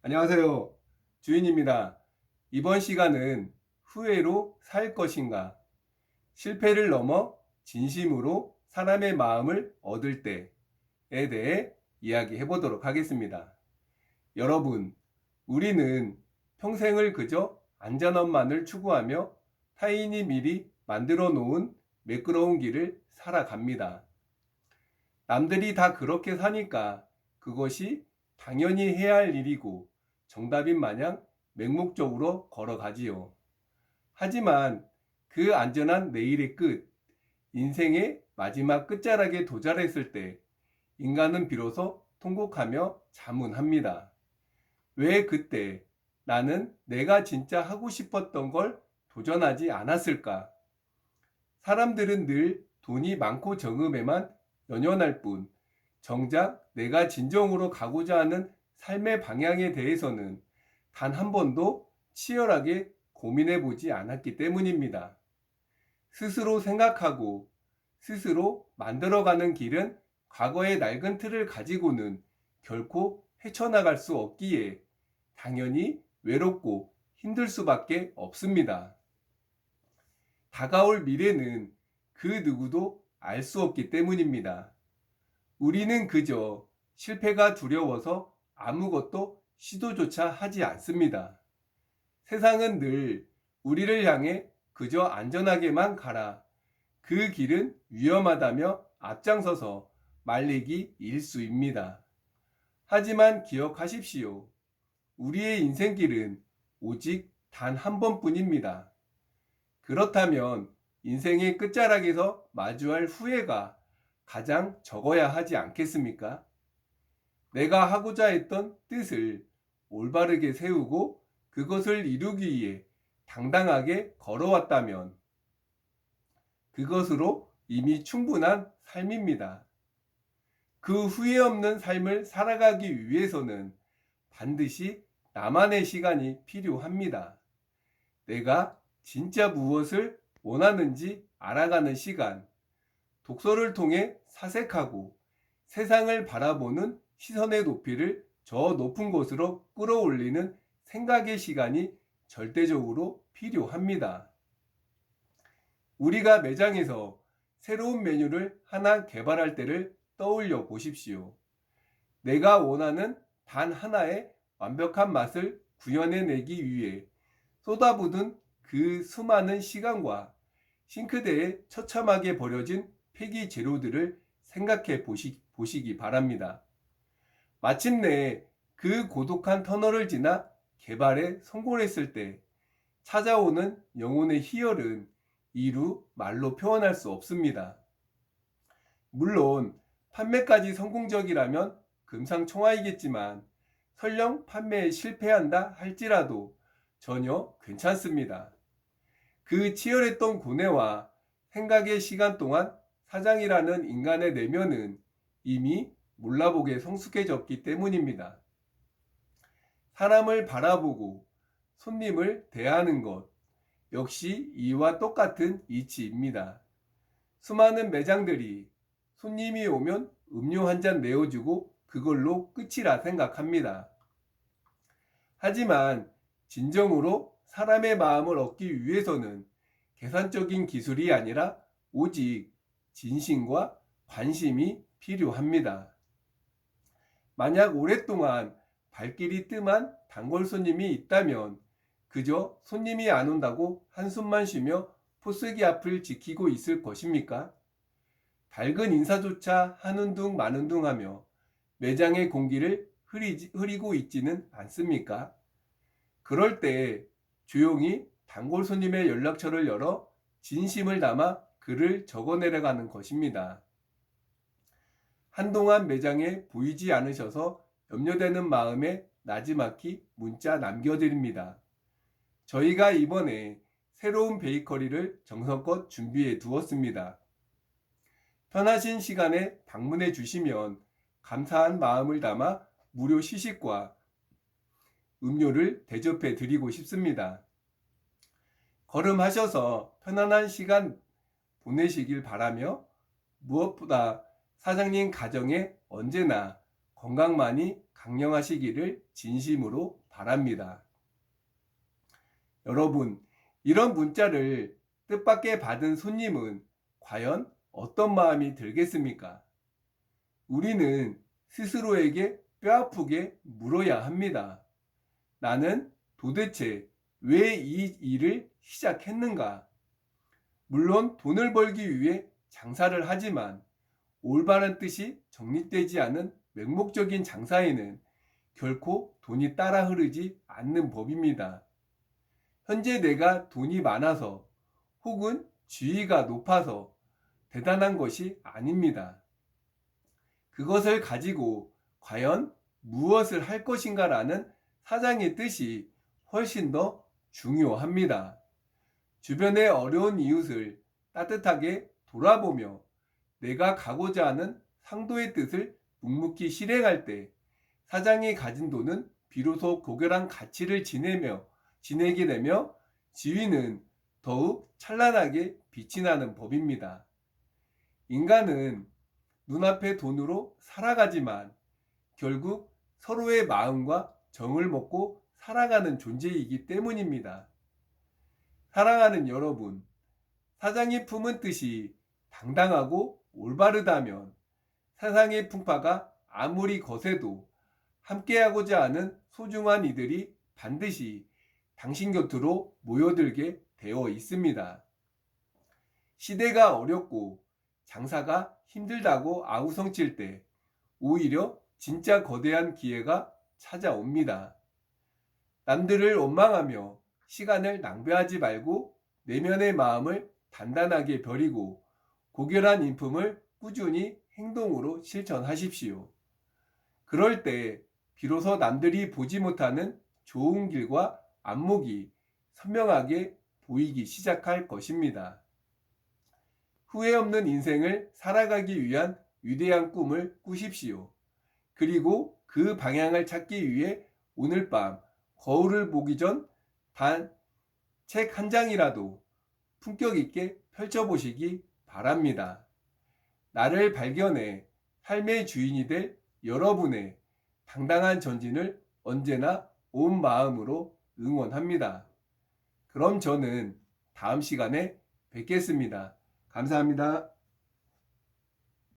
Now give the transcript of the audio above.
안녕하세요. 주인입니다. 이번 시간은 후회로 살 것인가? 실패를 넘어 진심으로 사람의 마음을 얻을 때에 대해 이야기해 보도록 하겠습니다. 여러분, 우리는 평생을 그저 안전함만을 추구하며 타인이 미리 만들어 놓은 매끄러운 길을 살아갑니다. 남들이 다 그렇게 사니까 그것이 당연히 해야 할 일이고 정답인 마냥 맹목적으로 걸어가지요. 하지만 그 안전한 내일의 끝, 인생의 마지막 끝자락에 도달했을 때 인간은 비로소 통곡하며 자문합니다. 왜 그때 나는 내가 진짜 하고 싶었던 걸 도전하지 않았을까? 사람들은 늘 돈이 많고 적음에만 연연할 뿐, 정작 내가 진정으로 가고자 하는 삶의 방향에 대해서는 단 한 번도 치열하게 고민해 보지 않았기 때문입니다. 스스로 생각하고 스스로 만들어가는 길은 과거의 낡은 틀을 가지고는 결코 헤쳐나갈 수 없기에 당연히 외롭고 힘들 수밖에 없습니다. 다가올 미래는 그 누구도 알 수 없기 때문입니다. 우리는 그저 실패가 두려워서 아무것도 시도조차 하지 않습니다. 세상은 늘 우리를 향해 그저 안전하게만 가라. 그 길은 위험하다며 앞장서서 말리기 일쑤입니다. 하지만 기억하십시오. 우리의 인생길은 오직 단 한 번뿐입니다. 그렇다면 인생의 끝자락에서 마주할 후회가 가장 적어야 하지 않겠습니까? 내가 하고자 했던 뜻을 올바르게 세우고 그것을 이루기 위해 당당하게 걸어왔다면 그것으로 이미 충분한 삶입니다. 그 후회 없는 삶을 살아가기 위해서는 반드시 나만의 시간이 필요합니다. 내가 진짜 무엇을 원하는지 알아가는 시간, 독서를 통해 사색하고 세상을 바라보는 시선의 높이를 저 높은 곳으로 끌어올리는 생각의 시간이 절대적으로 필요합니다. 우리가 매장에서 새로운 메뉴를 하나 개발할 때를 떠올려 보십시오. 내가 원하는 단 하나의 완벽한 맛을 구현해내기 위해 쏟아붓은 그 수많은 시간과 싱크대에 처참하게 버려진 폐기 재료들을 생각해 보시기 바랍니다. 마침내 그 고독한 터널을 지나 개발에 성공했을 때 찾아오는 영혼의 희열은 이루 말로 표현할 수 없습니다. 물론 판매까지 성공적이라면 금상첨화이겠지만 설령 판매에 실패한다 할지라도 전혀 괜찮습니다. 그 치열했던 고뇌와 생각의 시간 동안 사장이라는 인간의 내면은 이미 몰라보게 성숙해졌기 때문입니다. 사람을 바라보고 손님을 대하는 것 역시 이와 똑같은 이치입니다. 수많은 매장들이 손님이 오면 음료 한 잔 내어주고 그걸로 끝이라 생각합니다. 하지만 진정으로 사람의 마음을 얻기 위해서는 계산적인 기술이 아니라 오직 진심과 관심이 필요합니다. 만약 오랫동안 발길이 뜸한 단골 손님이 있다면 그저 손님이 안 온다고 한숨만 쉬며 포스기 앞을 지키고 있을 것입니까? 밝은 인사조차 하는 둥 마는 둥 하며 매장의 공기를 흐리고 있지는 않습니까? 그럴 때 조용히 단골 손님의 연락처를 열어 진심을 담아 글을 적어 내려가는 것입니다. 한동안 매장에 보이지 않으셔서 염려되는 마음에 나지막히 문자 남겨드립니다. 저희가 이번에 새로운 베이커리를 정성껏 준비해 두었습니다. 편하신 시간에 방문해 주시면 감사한 마음을 담아 무료 시식과 음료를 대접해 드리고 싶습니다. 걸음하셔서 편안한 시간 보내시길 바라며 무엇보다 사장님 가정에 언제나 건강만이 강령하시기를 진심으로 바랍니다. 여러분, 이런 문자를 뜻밖의 받은 손님은 과연 어떤 마음이 들겠습니까? 우리는 스스로에게 뼈아프게 물어야 합니다. 나는 도대체 왜 이 일을 시작했는가? 물론 돈을 벌기 위해 장사를 하지만 올바른 뜻이 정립되지 않은 맹목적인 장사에는 결코 돈이 따라 흐르지 않는 법입니다. 현재 내가 돈이 많아서 혹은 지위가 높아서 대단한 것이 아닙니다. 그것을 가지고 과연 무엇을 할 것인가라는 사장의 뜻이 훨씬 더 중요합니다. 주변의 어려운 이웃을 따뜻하게 돌아보며 내가 가고자 하는 상도의 뜻을 묵묵히 실행할 때 사장이 가진 돈은 비로소 고결한 가치를 지내게 되며 지위는 더욱 찬란하게 빛이 나는 법입니다. 인간은 눈앞의 돈으로 살아가지만 결국 서로의 마음과 정을 먹고 살아가는 존재이기 때문입니다. 사랑하는 여러분, 사장이 품은 뜻이 당당하고 올바르다면 세상의 풍파가 아무리 거세도 함께하고자 하는 소중한 이들이 반드시 당신 곁으로 모여들게 되어 있습니다. 시대가 어렵고 장사가 힘들다고 아우성칠 때 오히려 진짜 거대한 기회가 찾아옵니다. 남들을 원망하며 시간을 낭비하지 말고 내면의 마음을 단단하게 벼리고 고결한 인품을 꾸준히 행동으로 실천하십시오. 그럴 때 비로소 남들이 보지 못하는 좋은 길과 안목이 선명하게 보이기 시작할 것입니다. 후회 없는 인생을 살아가기 위한 위대한 꿈을 꾸십시오. 그리고 그 방향을 찾기 위해 오늘 밤 거울을 보기 전 단 책 한 장이라도 품격 있게 펼쳐보시기 바랍니다. 나를 발견해 삶의 주인이 될 여러분의 당당한 전진을 언제나 온 마음으로 응원합니다. 그럼 저는 다음 시간에 뵙겠습니다. 감사합니다.